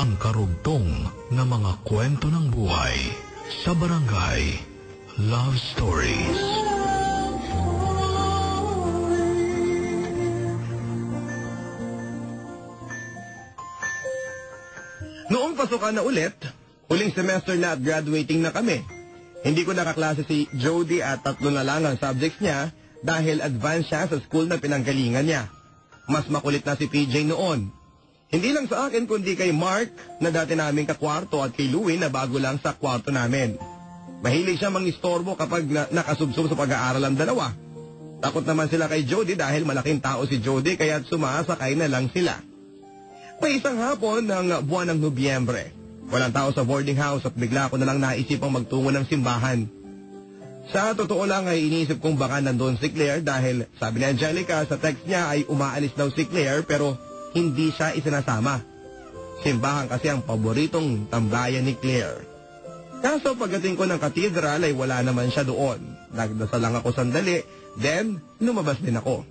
ang karugtong na mga kwento ng buhay sa Barangay Love Stories. Noong pasukan na ulit, huling semester na at graduating na kami. Hindi ko nakaklase si Jody at 3 na lang ang subjects niya dahil advanced siya sa school na pinanggalingan niya. Mas makulit na si PJ noon. Hindi lang sa akin kundi kay Mark na dati naming kakwarto at kay Louie na bago lang sa kwarto namin. Mahilig siya mangistorbo kapag nakasubsob sa pag-aaral ang dalawa. Takot naman sila kay Jody dahil malaking tao si Jody kaya sumasakay na lang sila. May isang hapon ng buwan ng Nobyembre. Walang tao sa boarding house at bigla ko na lang naisipang magtungo ng simbahan. Sa totoo lang ay iniisip kong baka nandun si Claire dahil sabi ni Angelica sa text niya ay umaalis daw si Claire pero hindi siya isinasama. Simbahan kasi ang paboritong tambayan ni Claire. Kaso pagdating ko ng katedral ay wala naman siya doon. Nagdasal lang ako sandali, then lumabas din ako.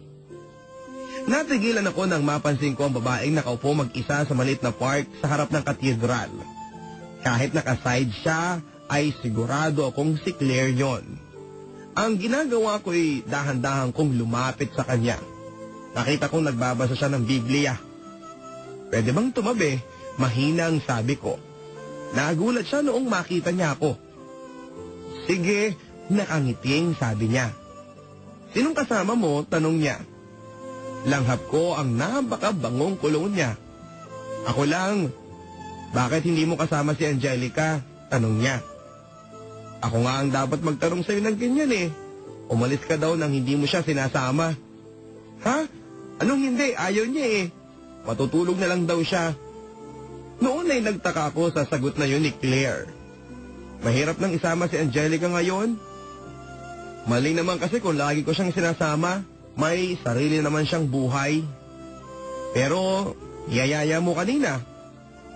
Natigilan ako nang mapansin ko ang babaeng nakaupo mag-isa sa maliit na park sa harap ng katedral. Kahit nakaside siya, ay sigurado akong si Claire yon. Ang ginagawa ko ay dahan-dahan kong lumapit sa kanya. Nakita kong nagbabasa siya ng Biblia. Pwede bang tumabi? Mahinang sabi ko. Nagulat siya noong makita niya ako. Sige, nakangiting sabi niya. Sinong kasama mo? Tanong niya. Langhap ko ang napakabangong kulong niya. Ako lang. Bakit hindi mo kasama si Angelica? Tanong niya. Ako nga ang dapat magtanong sa'yo ng ganyan eh. Umalis ka daw nang hindi mo siya sinasama. Ha? Anong hindi? Ayaw niya eh. Matutulog na lang daw siya. Noon ay nagtaka ako sa sagot na yun ni Claire. Mahirap nang isama si Angelica ngayon. Mali naman kasi kung lagi ko siyang sinasama. May sarili naman siyang buhay. Pero, yayaya mo kanina.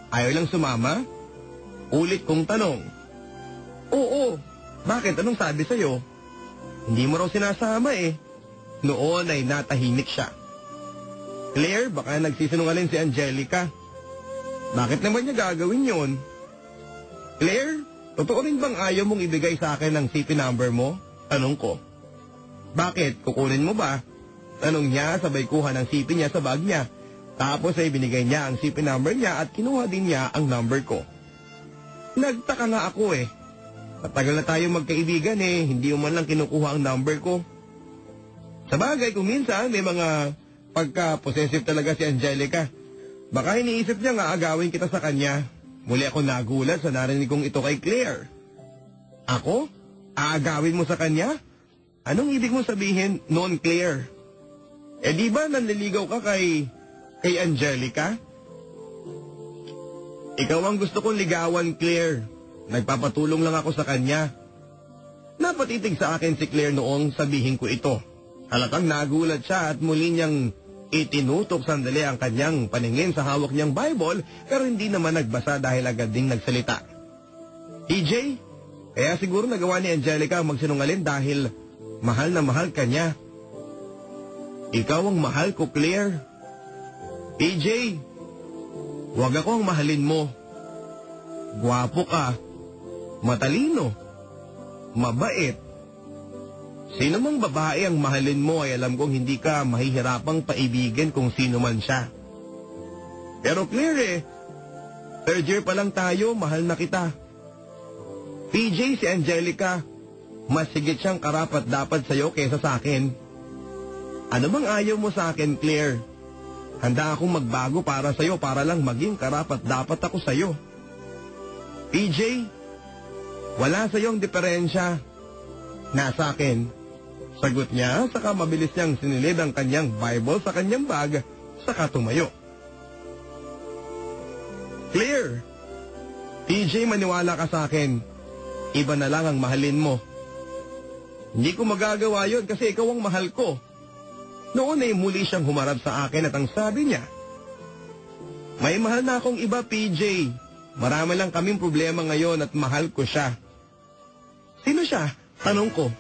Ayaw lang sumama? Ulit kong tanong. Oo. Bakit? Anong sabi sa'yo? Hindi mo raw sinasama eh. Noon ay natahimik siya. Claire, baka nagsisinungaling si Angelica. Bakit naman niya gagawin yun? Claire, totoo rin bang ayaw mong ibigay sa akin ang CP number mo? Tanong ko. Bakit? Kukunin mo ba? Tanong niya sabay kuha ng CP niya sa bag niya. Tapos ay binigay niya ang CP number niya at kinuha din niya ang number ko. Nagtaka nga ako eh. Matagal na tayo magkaibigan eh, hindi mo man lang kinukuha ang number ko. Sabagay kung minsan may mga pagka-possessive talaga si Angelica. Baka iniisip niya nga agawin kita sa kanya. Muli ako nagulat sa narinig kong ito kay Claire. Ako? Aagawin mo sa kanya? Anong ibig mong sabihin noon, Claire? Eh di ba nanliligaw ka kay Angelica? Ikaw ang gusto kong ligawan, Claire. Nagpapatulong lang ako sa kanya. Napatitig sa akin si Claire noong sabihin ko ito. Halatang nagulat siya at muli niyang itinutok sandali ang kanyang paningin sa hawak niyang Bible pero hindi naman nagbasa dahil agad ding nagsalita. PJ, kaya siguro nagawa ni Angelica ang magsinungaling dahil mahal na mahal ka niya. Ikaw ang mahal ko, Claire. PJ, huwag ako ang mahalin mo. Gwapo ka, matalino, mabait. Sino mang babae ang mahalin mo ay alam kong hindi ka mahihirapang paibigin kung sino man siya. Pero Claire third year pa lang tayo, mahal na kita. PJ, si Angelica, mas higit siyang karapat dapat sa'yo kaysa sa akin. Ano bang ayaw mo sa akin, Claire? Handa akong magbago para sa'yo para lang maging karapat dapat ako sa'yo. PJ, wala sa'yo ang diferensya. Nasa akin. Sagot niya, saka mabilis niyang sinilid ang kanyang Bible sa kanyang bag, saka tumayo. Claire, PJ, maniwala ka sa akin. Iba na lang ang mahalin mo. Hindi ko magagawa yun kasi ikaw ang mahal ko. Noon ay muli siyang humarap sa akin at ang sabi niya, may mahal na akong iba, PJ. Marami lang kaming problema ngayon at mahal ko siya. Sino siya? Tanong ko.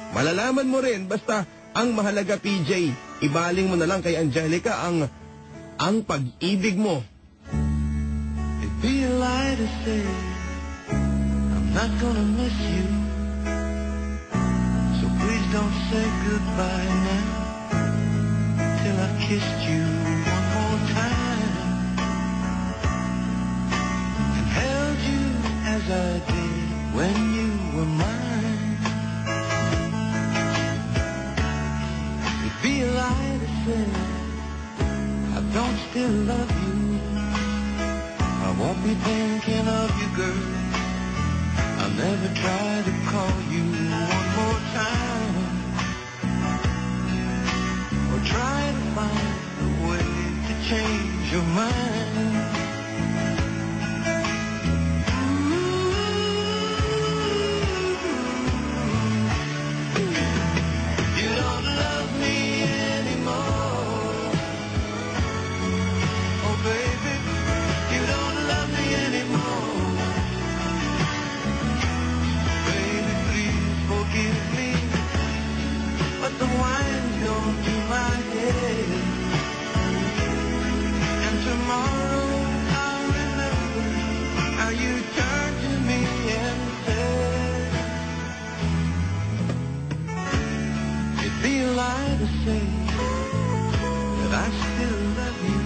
Malalaman mo rin, basta ang mahalaga, PJ, ibaling mo na lang kay Angelica ang pag-ibig mo. to say I'm not gonna miss you, so please don't say goodbye now till I've kissed you one more time and held you as I did when you were mine. It'd be a lie to say I don't still love you. I won't be thinking of you, girl. I'll never try to call you one more time or try to find a way to change your mind. You don't love me anymore. Oh, baby, you don't love me anymore. Baby, please forgive me, but the wine's gone to my head, and tomorrow I'll remember how you turned to me and said, it'd be a lie to say that I still love you,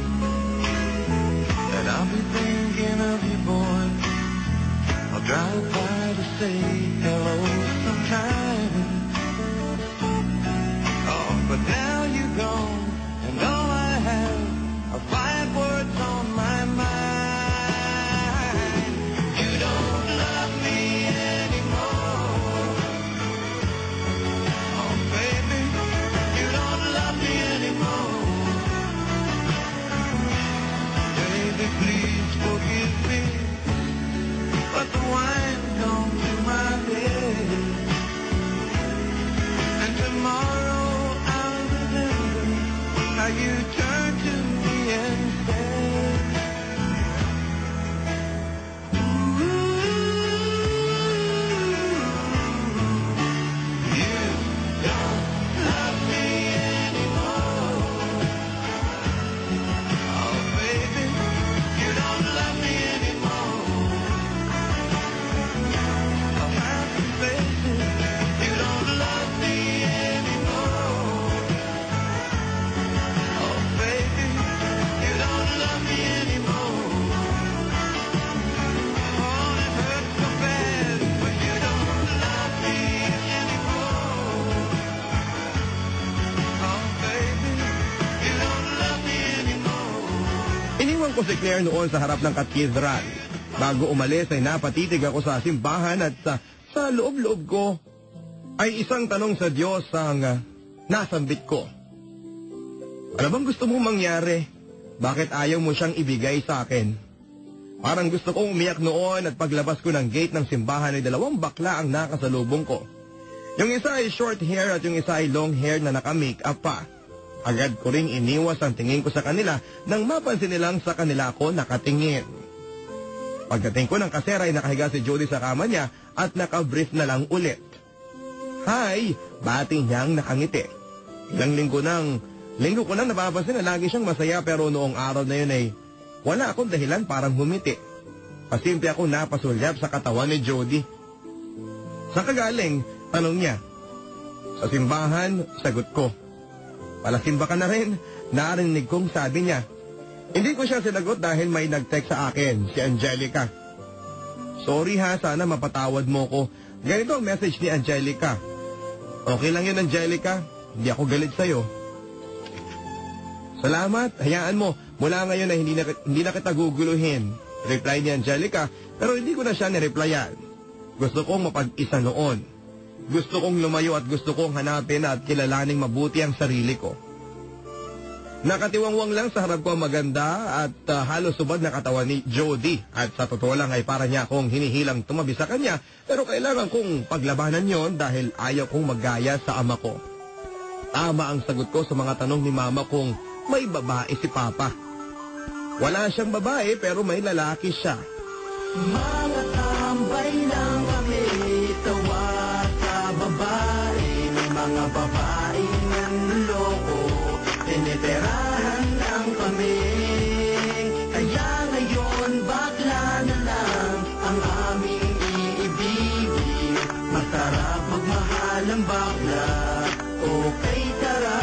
that I'll be thinking of you, boy. I'll drive by to say hello sometime. Oh, but now you're gone, and all I have are 5 words on my mind. You don't love me anymore. Oh, baby, you don't love me anymore. Baby, please forgive me, but the wine's gone to my head, and tomorrow I'll remember how you turned to me and said, ooh, you don't love me anymore. Oh, baby, you don't love me anymore. I'll have to face it, you don't love me anymore. Oh, baby, you don't love me anymore. Oh, it hurts so bad, but you don't love me anymore. Oh, baby, you don't love me anymore. Iniwan ko si Claire noon sa harap ng katedral. Bago umalis ay napatitig ako sa simbahan at sa loob-loob ko ay isang tanong sa Diyos ang nasambit ko. Ano bang gusto mong mangyari? Bakit ayaw mo siyang ibigay sa akin? Parang gusto kong umiyak noon at paglabas ko ng gate ng simbahan ay 2 bakla ang nakasalubong ko. Yung isa ay short hair at yung isa ay long hair na naka-makeup pa. Agad ko ring iniwas ang tingin ko sa kanila nang mapansin nilang sa kanila ako nakatingin. Pagdating ko ng kasera ay nakahiga si Jody sa kama niya at naka-brief na lang ulit. Hi! Bati niyang nakangiti. Ilang linggo ko nang napapansin na lagi siyang masaya pero noong araw na yun ay wala akong dahilan parang humiti. Pasimple ako napasulyap sa katawan ni Jody. Saan ka galing? Tanong niya. Sa simbahan, sagot ko. Palasimba ka na rin? Narinig kong sabi niya. Hindi ko siya sinagot dahil may nag-text sa akin, si Angelica. Sorry ha, sana mapatawad mo ko. Ganito ang message ni Angelica. Okay lang yun, Angelica. Hindi ako galit sa'yo. Salamat, hayaan mo. Mula ngayon ay hindi na kita guguluhin. Reply ni Angelica, pero hindi ko na siya nireplyan. Gusto kong mapag-isa noon. Gusto kong lumayo at gusto kong hanapin at kilalaning mabuti ang sarili ko. Nakatiwangwang lang sa harap ko ang maganda at halos subad na katawan ni Jody. At sa totoo lang ay para niya akong hinihilang tumabi sa kanya. Pero kailangan kong paglabanan yon dahil ayaw kong maggaya sa ama ko. Tama ang sagot ko sa mga tanong ni mama kung may babae si Papa. Wala siyang babae pero may lalaki siya. Mga tambay lang kami, tawa sa babae, may mga babae nanloko, tinitirahan lang kami. Kaya ngayon bakla na lang magmahalan bakla. Okay, tara.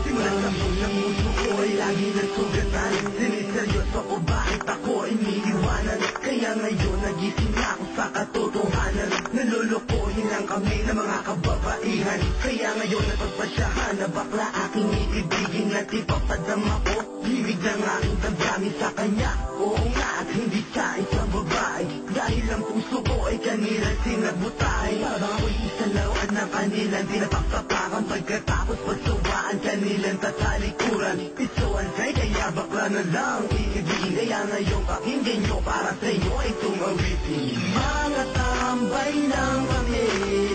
Simulan sa puso ko ay lagi nasugatan. Siniseryoso ko bakit ako iniiwanan. Kaya ngayon nagising ako sa katotohanan. Nalolokohin lang kami ng mga kababaihan. Kaya ngayon napagpasyahan na bakla aking iibigin at ipapadama ko. Bibig ng aking damdamin sa kanya. Oo nga at hindi sa isang babae. Dahil ang puso ko ay kanila sinabutay. Parang ako'y isalawaan ng kanilang dinapaksapakan. Pagkatapos pagsawaan kanilang tatalikuran. Pisuan sa'y kaya bakla na lang iibigin. Kaya ngayon pakinggan nyo para sa'yo ay tumawitin. Mga tambay lang kami,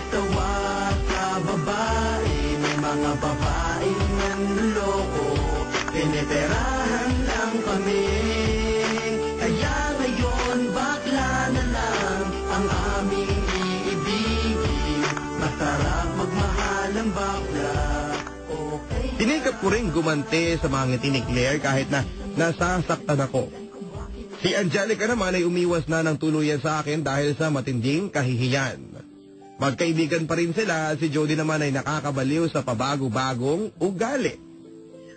tawa sa babae. May mga babaeng nanloko, piniperahan lang kami. Kaya ngayon bakla na lang ang aming iibigin. Masarap magmahal ang bakla. Okay. Tinikap ko rin gumante sa mga ngiti ni Claire kahit na nasasaktan ako. Si Angelica naman ay umiwas na ng tuluyan sa akin dahil sa matinding kahihiyan. Magkaibigan pa rin sila, si Jody naman ay nakakabaliw sa pabago-bagong ugali.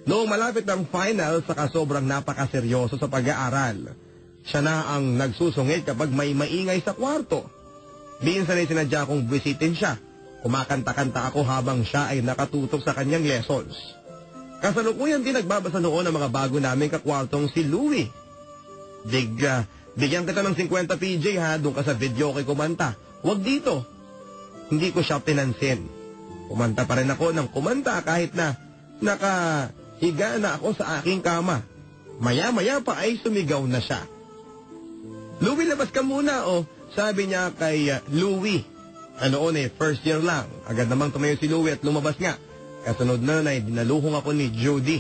Noong malapit ng final, saka sobrang napakaseryoso sa pag-aaral. Siya na ang nagsusungit kapag may maingay sa kwarto. Minsan ay sinadya kong bisitin siya. Kumakanta-kanta ako habang siya ay nakatutok sa kanyang lessons. Kasalukuyan din nagbabasa noon ang mga bago naming kakwartong si Louie. Bigyan kita ng 50 PJ ha, doon ka sa video kay kumanta. Huwag dito. Hindi ko siya pinansin. Kumanta pa rin ako ng kumanta kahit na nakahiga na ako sa aking kama. Maya-maya pa ay sumigaw na siya. Louie, labas ka muna oh, sabi niya kay Louie. Noon eh, first year lang. Agad namang tumayo si Louie at lumabas nga. Kasunod na ay dinaluhong ako ni Jody.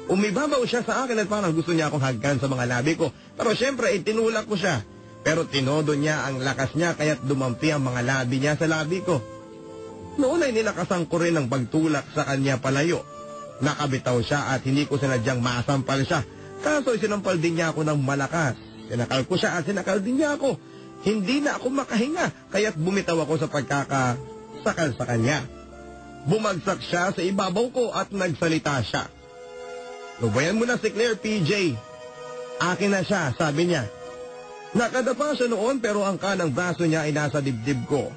Umibabaw siya sa akin at parang gusto niya akong hagkan sa mga labi ko. Pero syempre, tinulak ko siya. Pero tinodo niya ang lakas niya kaya't dumampi ang mga labi niya sa labi ko. Noon ay nilakasan ko rin ang pagtulak sa kanya palayo. Nakabitaw siya at hindi ko sinadyang masampal siya. Kaso sinampal din niya ako ng malakas. Sinakal ko siya at sinakal din niya ako. Hindi na ako makahinga kaya't bumitaw ako sa pagkakasakal sa kanya. Bumagsak siya sa ibabaw ko at nagsalita siya. Lubayan mo na si Claire, PJ. Akin na siya, sabi niya. Nakadapa siya noon pero ang kanang braso niya ay nasa dibdib ko.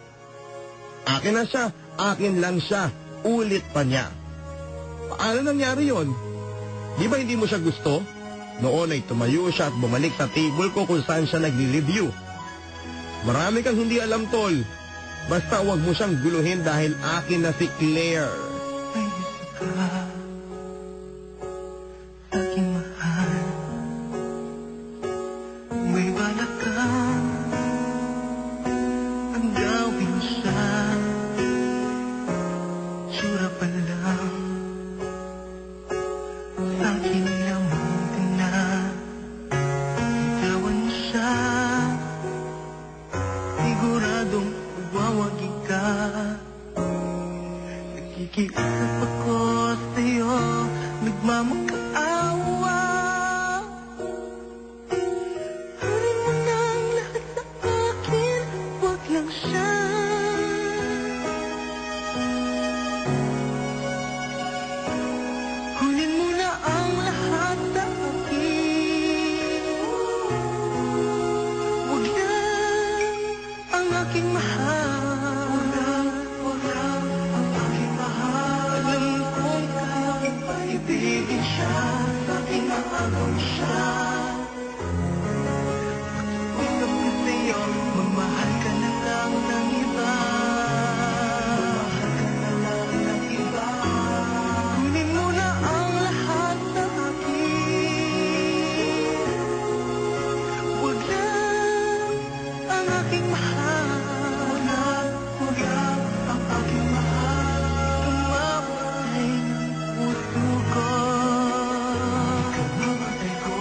Akin na siya, akin lang siya, ulit pa niya. Paano nangyari yon? Di ba hindi mo siya gusto? Noon ay tumayo siya at bumalik sa table ko kung saan siya nagli-review. Marami kang hindi alam, tol. Basta huwag mo siyang guluhin dahil akin na si Claire. Ay, isa ka. Aking mahal. May balak kang ang gawin siya. Tsura pa lang sa'kin lamang din na gawan mo siya. Siguradong wawagin ka. Nakikiusap ako sa'yo, nagmamakaawa. Harin mo na ang lahat sa akin, wag lang siya. Kunin mo na ang lahat sa akin. Wag lang ang aking mahal. Wag lang ang aking mahal. Alam kong kaya kong paibigin siya. Sa aking maagaw siya. Usap ko sa'yo, mamahal ka na lang ng iba. Mamahal ka na lang ng iba. Kunin mo na ang lahat sa akin. Wag lang ang aking mahal. Wag lang ang aking mahal. Tumamatay ng puso ko. Tumamatay ko.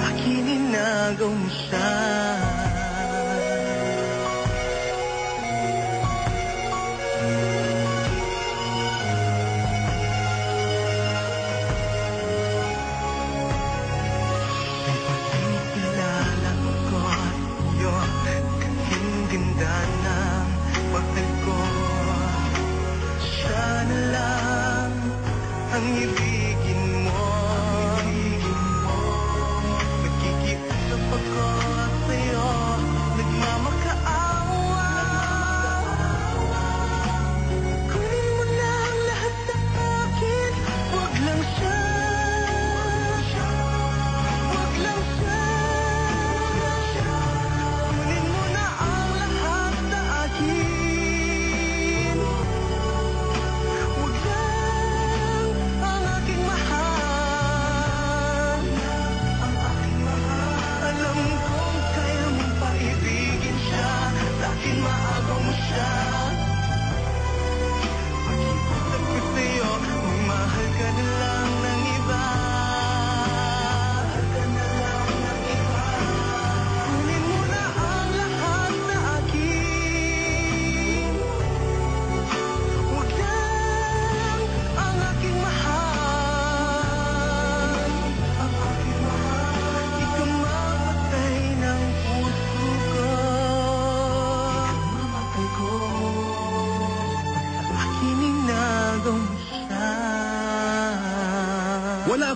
Akin inagaw mo siya. May pagkikilala ko sa'yo, kasing ganda na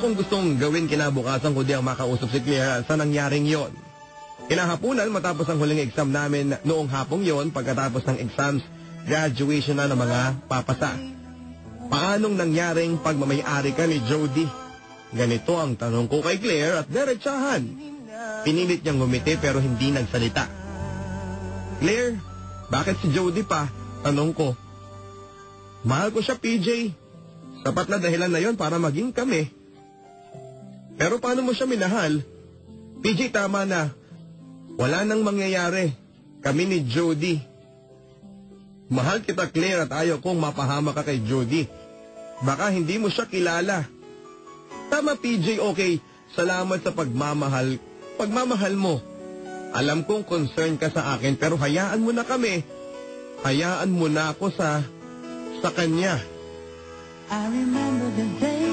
Wala akong gustong gawin kinabukasan kundi ang makausap si Claire sa nangyaring yon. Kinahapunan matapos ang huling exam namin noong hapong yon, pagkatapos ng exams, graduation na ng mga papasa. Paanong nangyaring pagmamayari ka ni Jody? Ganito ang tanong ko kay Claire at diretsahan. Pinilit niyang ngumiti pero hindi nagsalita. Claire, bakit si Jody pa? Tanong ko. Mahal ko siya, PJ. Sapat na dahilan na yon para maging kami. Pero paano mo siya minahal? PJ, tama na. Wala nang mangyayari. Kami ni Jody. Mahal kita, Claire, at ayaw kong mapahama ka kay Jody. Baka hindi mo siya kilala. Tama, PJ, okay. Salamat sa pagmamahal. Pagmamahal mo. Alam kong concern ka sa akin, pero hayaan mo na kami. Hayaan mo na ako sa kanya. I remember the day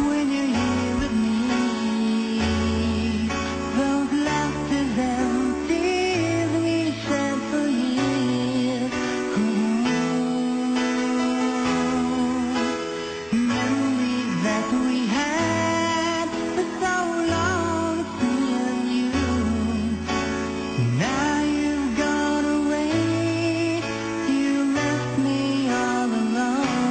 when you're here with me. Those laughters and tears we shed for years. Memories that we had for so long, me and you. Now you've gone away. You left me all alone.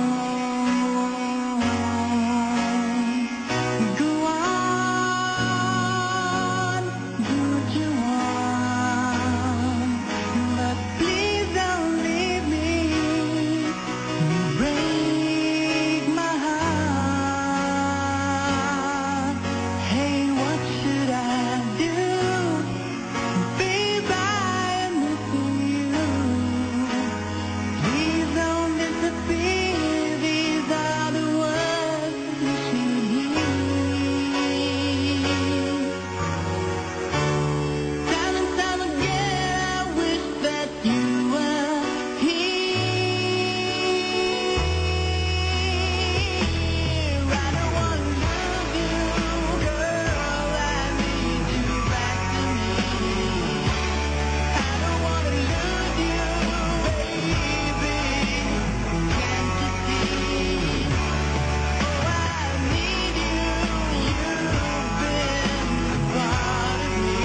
Go on, do what you want, but please don't leave me. You break my heart. Hey, what should I do? Babe, I'm missing you. Please don't disappear. These are the words you should hear. Time and time again, I wish that you were here. I don't want to lose you, girl. I need you back to me. I don't want to lose you, baby. Can't you see? Oh, I need you. You've been part of me.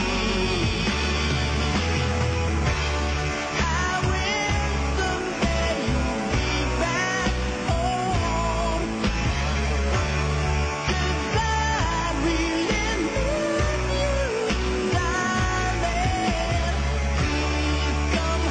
I wish someday you'll be back home. 'Cause I really miss you, darling. Please come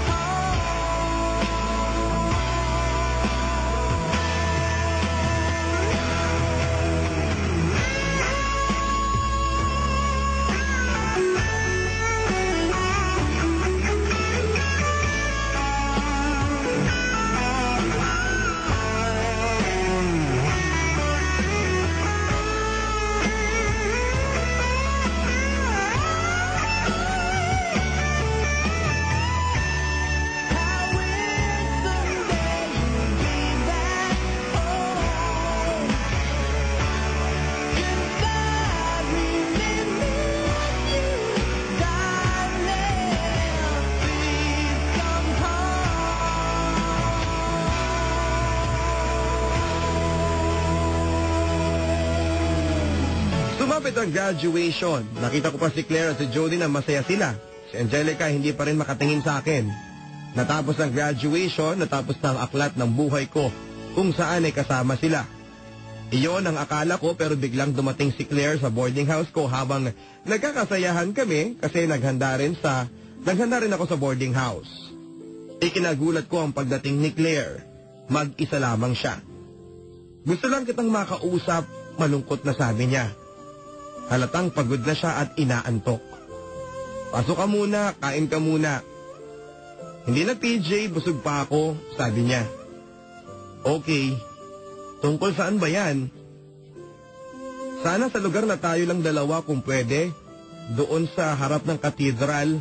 Sumapit ang graduation. Nakita ko pa si Claire at si Jody na masaya sila. Si Angelica hindi pa rin makatingin sa akin. Natapos ang graduation, natapos na ang aklat ng buhay ko kung saan ay kasama sila. Iyon ang akala ko pero biglang dumating si Claire sa boarding house ko habang nagkakasayahan kami kasi naghanda rin ako sa boarding house. Ikinagulat ko ang pagdating ni Claire. Mag-isa lamang siya. Gusto lang kitang makausap, malungkot na sabi niya. Halatang pagod na siya at inaantok. Pasok ka muna, kain ka muna. Hindi na PJ, busog pa ako, sabi niya. Okay. Tungkol saan ba yan? Sana sa lugar na tayo lang dalawa kung pwede. Doon sa harap ng katedral.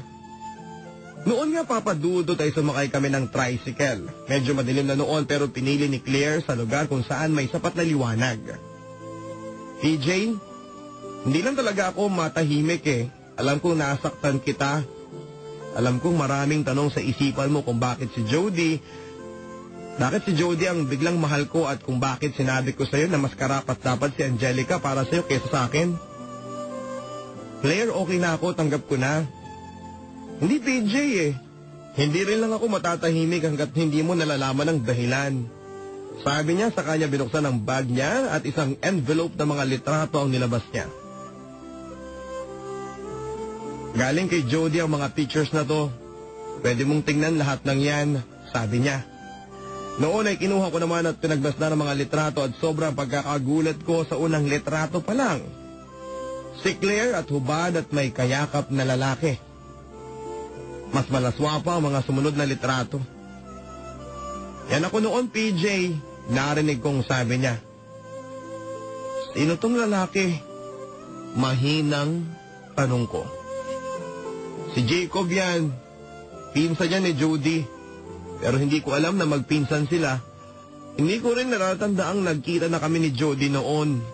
Noon nga papadudo tayo sumakay kami ng tricycle. Medyo madilim na noon pero pinili ni Claire sa lugar kung saan may sapat na liwanag. PJ, hindi lang talaga ako matahimik eh. Alam kong nasaktan kita. Alam kong maraming tanong sa isipan mo kung bakit si Jody. Bakit si Jody ang biglang mahal ko at kung bakit sinabi ko sa'yo na mas karapat dapat si Angelica para sa'yo kaysa sa akin? Claire, okay na ako, tanggap ko na. Hindi PJ eh. Hindi rin lang ako matatahimik hanggat hindi mo nalalaman ang dahilan. Sabi niya sa kanya binuksan ang bag niya at isang envelope na mga litrato ang nilabas niya. Galing kay Jody ang mga pictures na to. Pwede mong tingnan lahat ng yan, sabi niya. Noon ay kinuha ko naman at pinagbasdan ng mga litrato at sobrang pagkakagulat ko sa unang litrato pa lang. Si Claire at hubad at may kayakap na lalaki. Mas malaswa pa ang mga sumunod na litrato. Yan ako noon, PJ. Narinig kong sabi niya. Sino tong lalaki? Mahinang tanong ko. Si Jacob yan. Pinsan niya ni Jody. Pero hindi ko alam na magpinsan sila. Hindi ko rin naratandaang nagkita na kami ni Jody noon.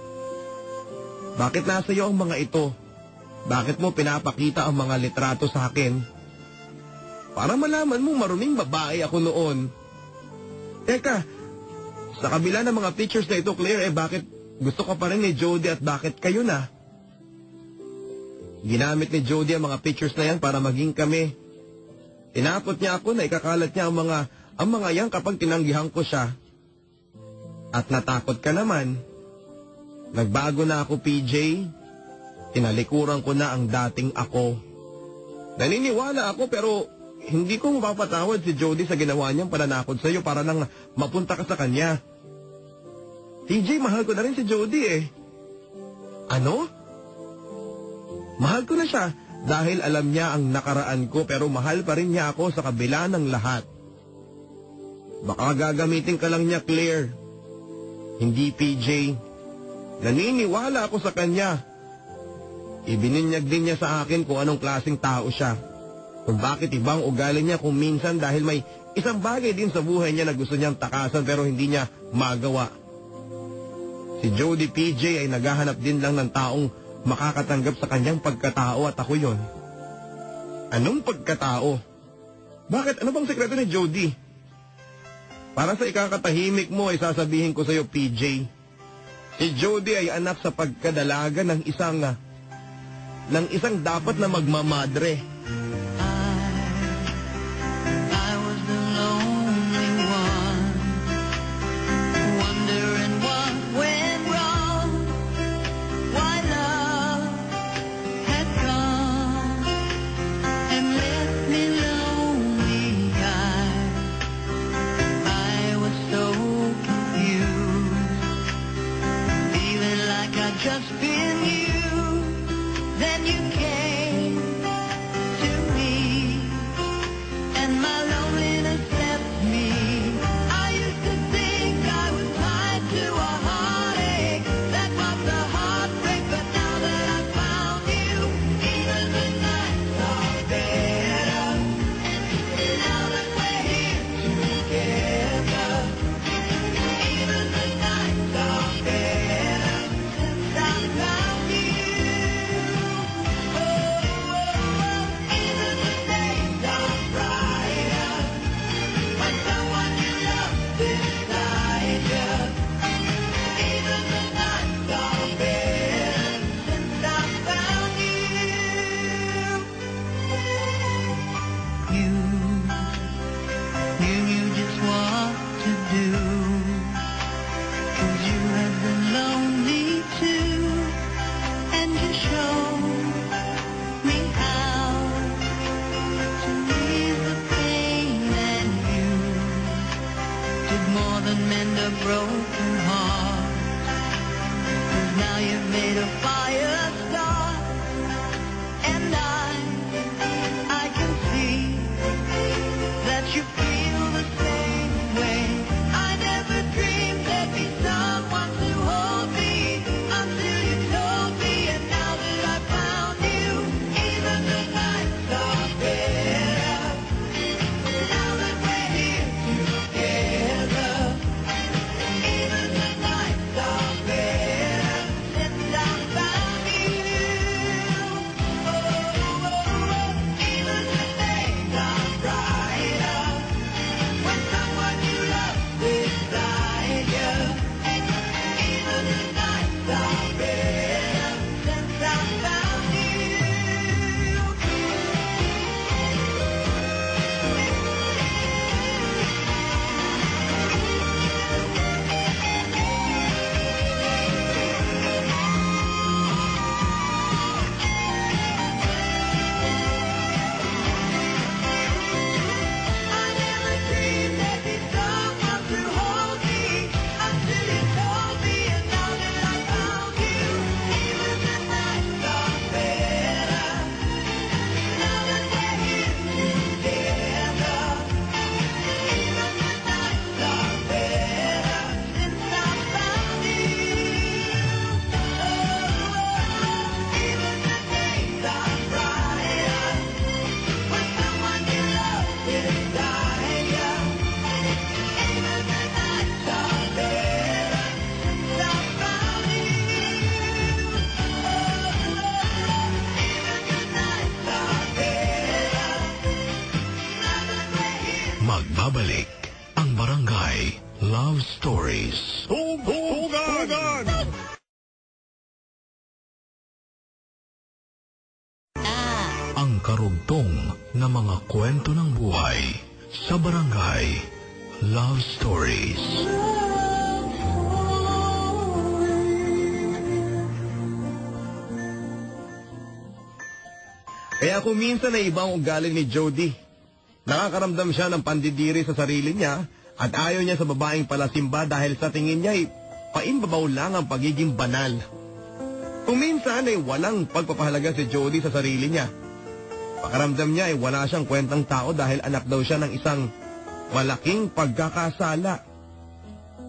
Bakit nasa iyo ang mga ito? Bakit mo pinapakita ang mga litrato sa akin? Para malaman mo maruming babae ako noon. Teka, sa kabila ng mga pictures na ito, Claire, bakit gusto ka pa rin ni Jody at bakit kayo na? Ginamit ni Jody ang mga pictures na yan para maging kami. Tinapot niya ako na ikakalat niya ang mga yan kapag tinanggihan ko siya. At natakot ka naman. Nagbago na ako, PJ. Tinalikuran ko na ang dating ako. Naniniwala ako pero hindi ko mapapatawad si Jody sa ginawa niyang pananakot sa iyo para nang mapunta ka sa kanya. PJ, mahal ko na rin si Jody eh. Ano? Mahal ko na siya. Dahil alam niya ang nakaraan ko pero mahal pa rin niya ako sa kabila ng lahat. Baka gagamitin ka lang niya, Claire. Hindi, PJ. Naniniwala ako sa kanya. Ibininyag din niya sa akin kung anong klaseng tao siya. Kung bakit ibang ugali niya kung minsan dahil may isang bagay din sa buhay niya na gusto niyang takasan pero hindi niya magawa. Si Jody, PJ ay naghahanap din lang ng taong makakatanggap sa kanyang pagkatao at ako yon. Anong pagkatao? Bakit? Ano bang sekreto ni Jody? Para sa ikakatahimik mo ay sasabihin ko sa iyo, PJ. Si Jody ay anak sa pagkadalaga ng isang dapat na magmamadre. I was the lonely one, wondering what went wrong. Why love had come and left me lonely. I was so confused, feeling like I'd just been you. Then you came to me, and my loneliness left me. I used to think I was tied to a heartache that was a heartbreak, but now that I found you, even the nights are better. Now that we're here together, even the nights are better since I found you. Even the days are brighter when someone you love beside you. Even the nights are better since I found you. You knew just what to do, 'cause you have been lonely too, and you showed me how to ease the pain, and you did more than mend a broken heart, 'cause now you've made a fire start, and I can see that you feel the same way. I never dreamed there'd be someone to hold me until you told me, and now that I found you, even the nights are better. Now that we're here together, even the nights are better since I found you. ang karugtong na mga kwento ng buhay sa Barangay Love Stories. Kaya kung minsan ay ibang ugali ni Jody, nakakaramdam siya ng pandidiri sa sarili niya at ayaw niya sa babaeng palasimba dahil sa tingin niya ay paimbabaw lang ang pagiging banal. Kung minsan ay walang pagpapahalaga si Jody sa sarili niya. Pakaramdam niya ay wala siyang kwentang tao dahil anak daw siya ng isang malaking pagkakasala.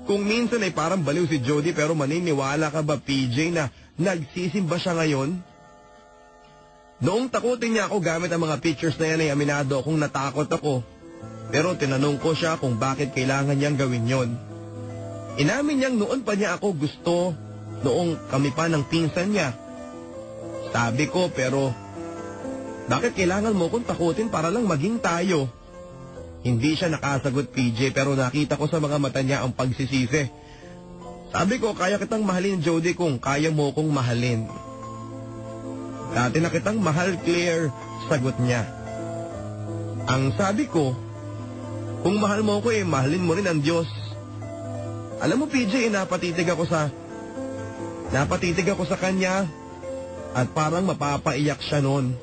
Kung minsan ay parang baliw si Jody pero maniniwala ka ba, PJ, na nagsisimba siya ngayon? Noong takutin niya ako gamit ang mga pictures na yan ay aminado akong natakot ako. Pero tinanong ko siya kung bakit kailangan niyang gawin yon. Inamin niyang noon pa niya ako gusto noong kami pa ng pinsan niya. Sabi ko, pero bakit kailangan mo kong takutin para lang maging tayo? Hindi siya nakasagot, PJ, pero nakita ko sa mga mata niya ang pagsisisi. Sabi ko, kaya kitang mahalin, Jody, kung kaya mo kong mahalin. Dati na kitang mahal, Claire, sagot niya. Ang sabi ko, kung mahal mo ko mahalin mo rin ang Diyos. Alam mo, PJ, napatitig ako sa kanya at parang mapapaiyak siya noon.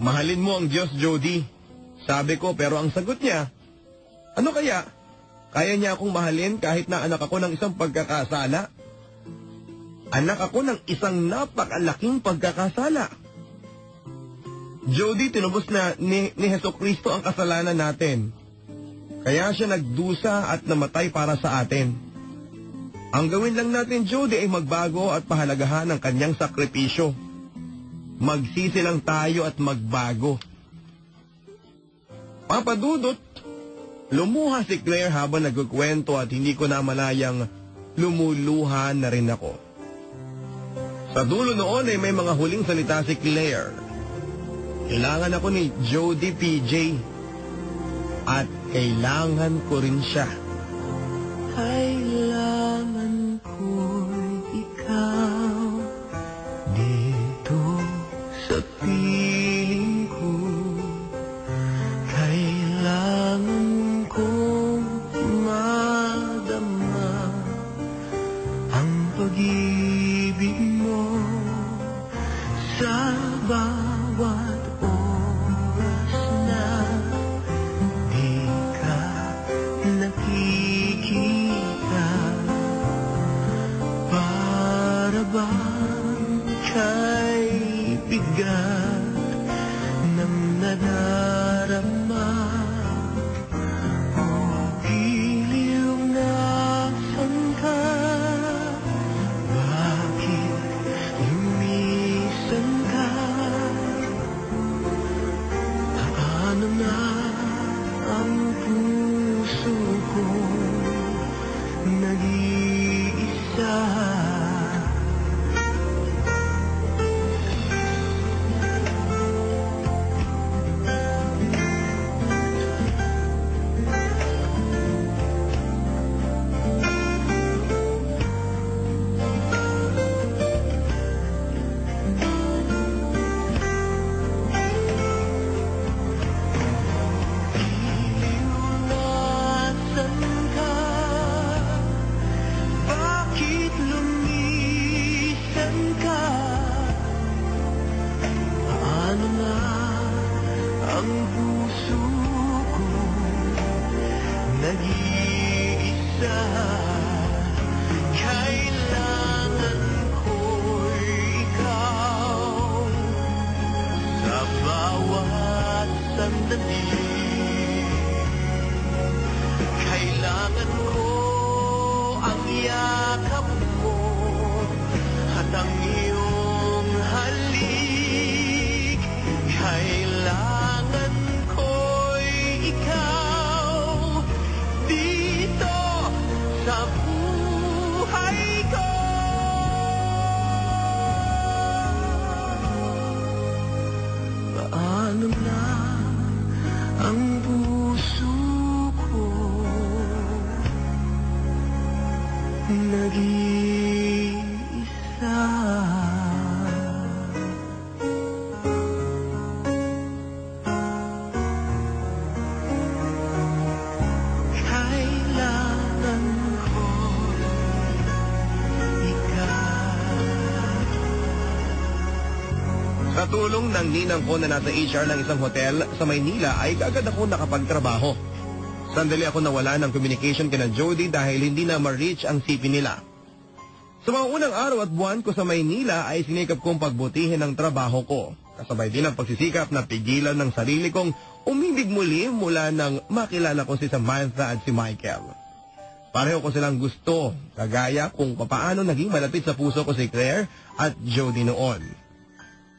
Mahalin mo ang Diyos, Jody. Sabi ko, pero ang sagot niya, ano kaya? Kaya niya akong mahalin kahit na anak ako ng isang pagkakasala? Anak ako ng isang napakalaking pagkakasala. Jody, tinubos na ni Jesucristo ang kasalanan natin. Kaya siya nagdusa at namatay para sa atin. Ang gawin lang natin, Jody, ay magbago at pahalagahan ang kanyang sakripisyo. Magsisi lang tayo at magbago. Papadudot, lumuha si Claire habang nagkukwento at hindi ko namalayang lumuluha na rin ako. Sa dulo noon ay may mga huling salita si Claire. Kailangan ako ni Jody, PJ. At kailangan ko rin siya. Kailangan ko'y ikaw dito sa piling ko. Kailangan kong madama ang pag-ibig mo sa bawat oras na di ka nakikita. Para bang kay bigat ng nadarama o giliw na saan ka? Bakit lumisan ka? Paano na ang puso ko nag-iisa? Sa tulong ng ninang ko na nasa HR ng isang hotel sa Maynila ay agad ako nakapagtrabaho. Sandali ako nawala ng communication kina Jody dahil hindi na ma-reach ang CP nila. Sa mga unang araw at buwan ko sa Maynila ay sinikap kong pagbutihin ang trabaho ko. Kasabay din ang pagsisikap na pigilan ng sarili kong umibig muli mula nang makilala ko si Samantha at si Michael. Pareho ko silang gusto, kagaya kung papaano naging malapit sa puso ko si Claire at Jody noon.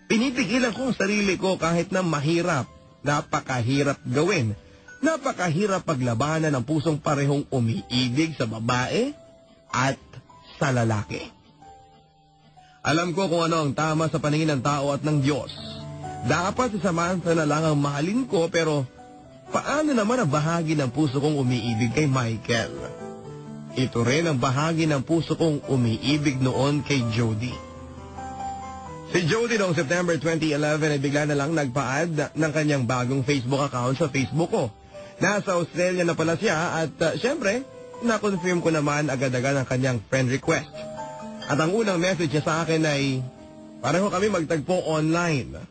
Pinipigilan ko ang sarili ko kahit na mahirap, napakahirap gawin, napakahirap paglabanan ng pusong parehong umiibig sa babae at sa lalaki. Alam ko kung ano ang tama sa paningin ng tao at ng Diyos. Dapat si Samantha na lang ang mahalin ko, pero paano naman ang bahagi ng puso kong umiibig kay Michael? Ito rin ang bahagi ng puso kong umiibig noon kay Jody. Si Jody noong September 2011 ay bigla na lang nagpa-add ng kanyang bagong Facebook account sa Facebook ko. Nasa Australia na pala siya at syempre, na-confirm ko naman agad-agad ang kanyang friend request. At ang unang message niya sa akin ay, pareho kami magtagpo online.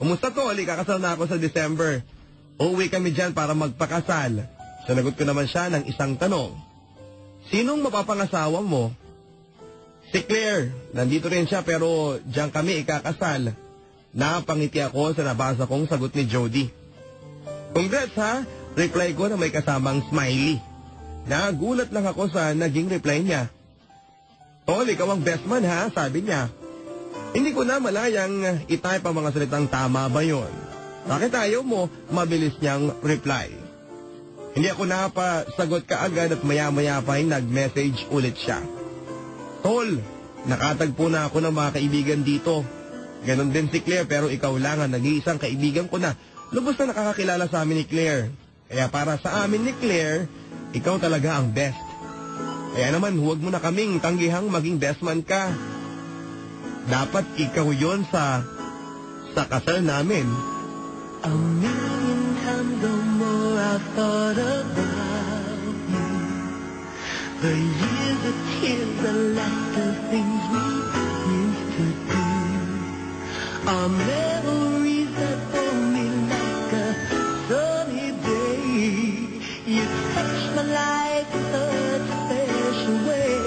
Kumusta tol? Ikakasal na ako sa December. Uuwi kami dyan para magpakasal. Sinagot ko naman siya ng isang tanong. Sinong mapapangasawa mo? Si Claire, nandito rin siya pero diyan kami ikakasal. Napangiti ako sa nabasa kong sagot ni Jody. Congrats ha, reply ko na may kasamang smiley. Nagulat lang ako sa naging reply niya. Tol, ikaw ang best man ha, sabi niya. Hindi ko na malayang itype ang mga salitang tama ba yun. Bakit ayaw mo? Mabilis niyang reply. Hindi ako napasagot kaagad at maya-maya pa ay nag-message ulit siya. Tol, nakatagpo na ako ng mga kaibigan dito. Ganon din si Claire pero ikaw lang ang nag-iisang kaibigan ko na lubos na nakakakilala sa amin ni Claire. Kaya para sa amin ni Claire, ikaw talaga ang best. Kaya naman huwag mo na kaming tanggihang maging best man ka. Dapat ikaw yon sa kasal namin. A million times or more I thought about you. The years, the tears, the laughter, things we used to do are memories that hold me like a sunny day. You touch my life in such a special way.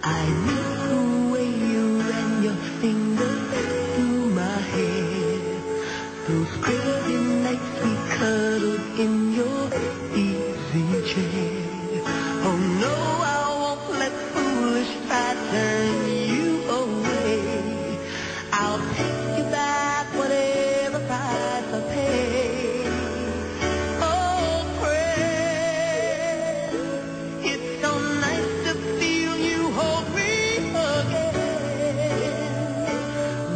I miss the way you ran your fingers through my hair. Those crazy nights we cuddled in your easy chair. Oh no, I won't let foolish pride turn you away. I'll take you back, whatever price I pay. Oh, friend, it's so nice to feel you hold me again.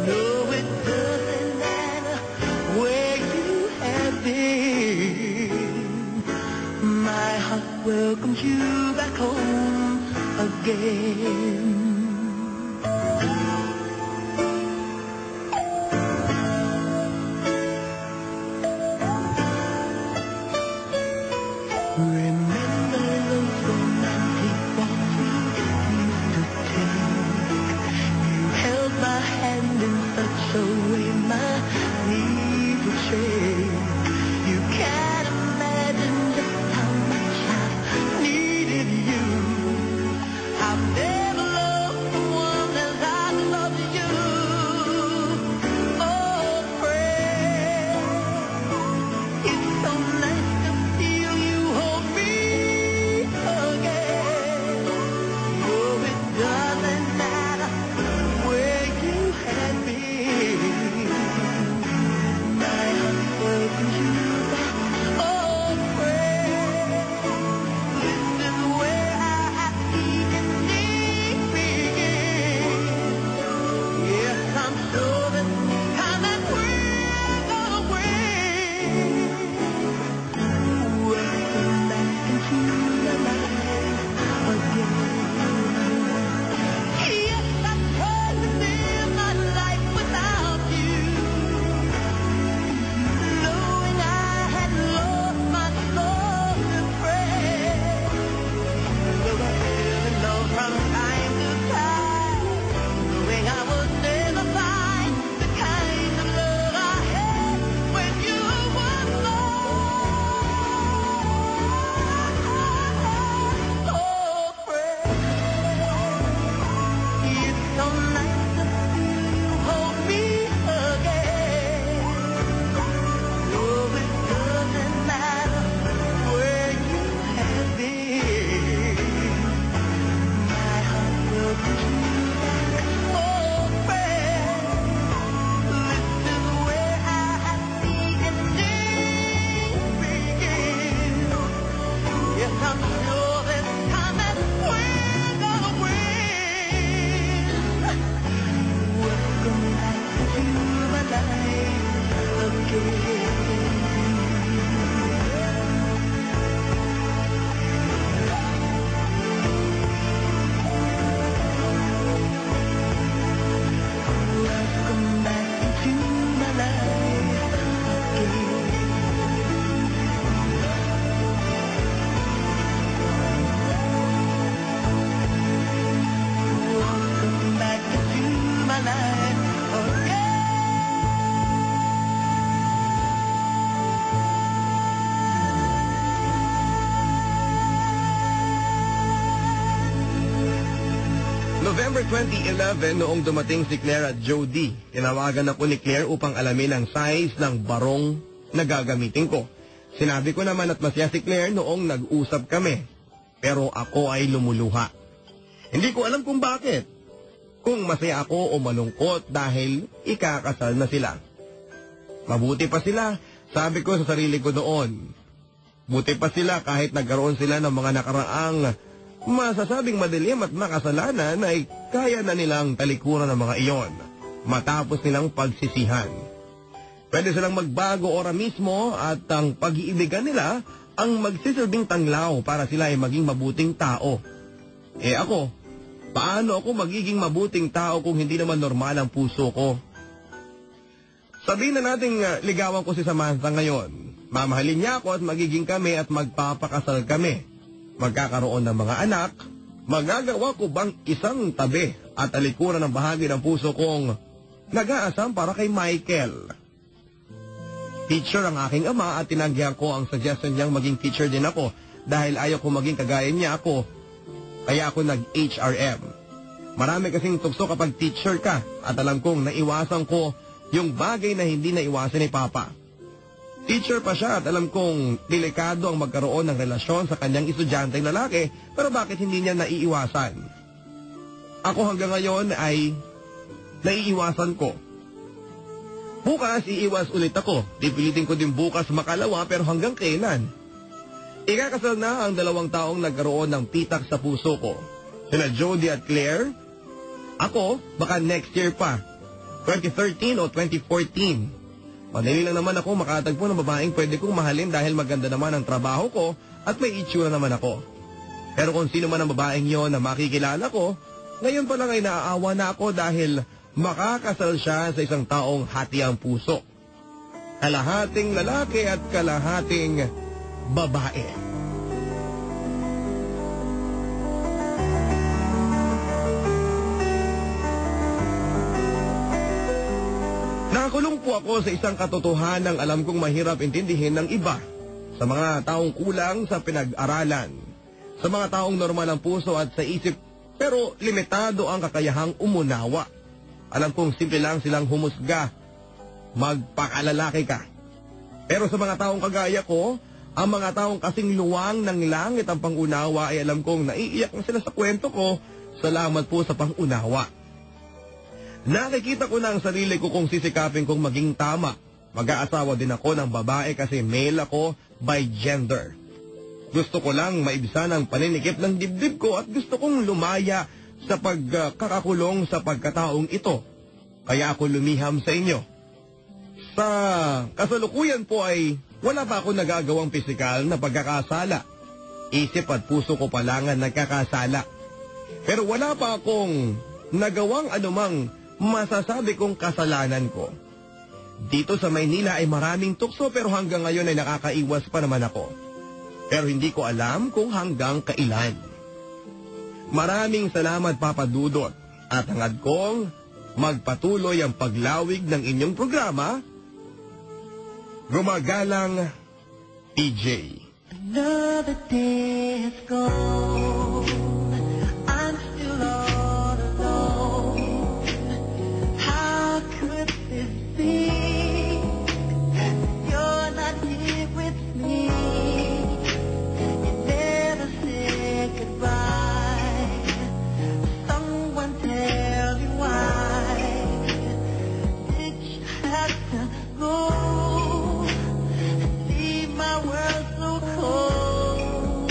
No, it doesn't matter where you have been. My heart welcomes you back home again. Remember those romantic walks we used to take. You held my hand in such a way my knees would shake. You can't imagine just how much I've needed you. I've never loved November 2011, noong dumating si Claire at Jody, tinawagan ako ni Claire upang alamin ang size ng barong na gagamitin ko. Sinabi ko naman at masaya si Claire noong nag-usap kami. Pero ako ay lumuluha. Hindi ko alam kung bakit. Kung masaya ako o malungkot dahil ikakasal na sila. Mabuti pa sila, sabi ko sa sarili ko noon. Buti pa sila kahit nagkaroon sila ng mga nakaraang masasabing madilim at makasalanan ay kaya na nilang talikuran ng mga iyon matapos nilang pagsisihan. Pwede silang magbago ora mismo at ang pag-iibigan nila ang magsisilbing tanglaw para sila ay maging mabuting tao. Eh ako, paano ako magiging mabuting tao kung hindi naman normal ang puso ko? Sabihin na nating ligawan ko si Samantha ngayon. Mamahalin niya ako at magiging kami at magpapakasal kami. Magkakaroon ng mga anak, magagawa ko bang isang tabi at talikuran ng bahagi ng puso kong nag-aasam para kay Michael? Teacher ang aking ama at tinanggihan ko ang suggestion niyang maging teacher din ako dahil ayaw ko maging kagaya niya ako, kaya ako nag-HRM. Marami kasing tukso kapag teacher ka at alam kong naiwasan ko yung bagay na hindi naiwasan ni Papa. Teacher pa siya at alam kong delikado ang magkaroon ng relasyon sa kanyang estudyanteng lalaki, pero bakit hindi niya naiiwasan? Ako hanggang ngayon ay naiiwasan ko. Bukas iiwas ulit ako. Pipilitin ko din bukas makalawa pero hanggang kailan? Ikakasal na ang 2 taong nagkaroon ng pitak sa puso ko. Sina Jody at Claire. Ako, baka next year pa. 2013 o 2014. Madali lang naman ako makatagpo ng babaeng pwede kong mahalin dahil maganda naman ang trabaho ko at may itsura naman ako. Pero kung sino man ang babaeng yon na makikilala ko, ngayon pa lang ay naaawa na ako dahil makakasal siya sa isang taong hati ang puso. Kalahating lalaki at kalahating babae. Nakakulong po ako sa isang katotohanan alam kong mahirap intindihin ng iba. Sa mga taong kulang sa pinag-aralan. Sa mga taong normal ang puso at sa isip pero limitado ang kakayahang umunawa. Alam kong simple lang silang humusga. Magpakalalaki ka. Pero sa mga taong kagaya ko, ang mga taong kasing luwang ng langit ang pangunawa ay alam kong naiiyak na sila sa kwento ko. Salamat po sa pangunawa. Nakikita ko na ang sarili ko kung sisikapin kong maging tama. Mag-aasawa din ako ng babae kasi male ako by gender. Gusto ko lang maibsan ang paninikip ng dibdib ko at gusto kong lumaya sa pagkakakulong sa pagkataong ito. Kaya ako lumiham sa inyo. Sa kasalukuyan po ay wala pa ako nagagawang pisikal na pagkakasala. Isip at puso ko pa lang ang nagkakasala. Pero wala pa akong nagawang anumang masasabi kong kasalanan ko. Dito sa Maynila ay maraming tukso pero hanggang ngayon ay nakakaiwas pa naman ako. Pero hindi ko alam kung hanggang kailan. Maraming salamat Papa Dudot at hangad kong magpatuloy ang paglawig ng inyong programa. Gumagalang PJ. Another day is gone. I'm still all alone. How could this be? You're not here with me. You never said goodbye. Someone tell me why did you have to go? Leave my world so cold.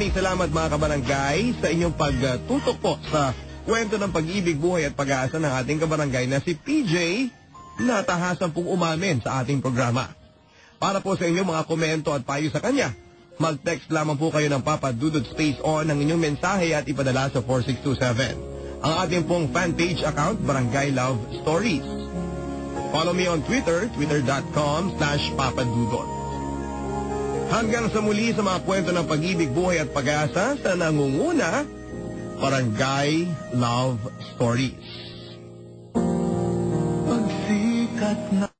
Maraming salamat mga kabarangay sa inyong pagtutok po sa kwento ng pag-ibig, buhay at pag-asa ng ating kabarangay na si PJ na tahasan pong umamin sa ating programa. Para po sa inyong mga komento at payo sa kanya, mag-text lamang po kayo ng Papa Dudut Space On ng inyong mensahe at ipadala sa 4627. Ang ating pong fanpage account, Barangay Love Stories. Follow me on Twitter, twitter.com/papadudot. Hanggang sa muli sa mga kwento ng pag-ibig, buhay at pag-asa sa nangunguna, Barangay Love Stories. Pagsikat na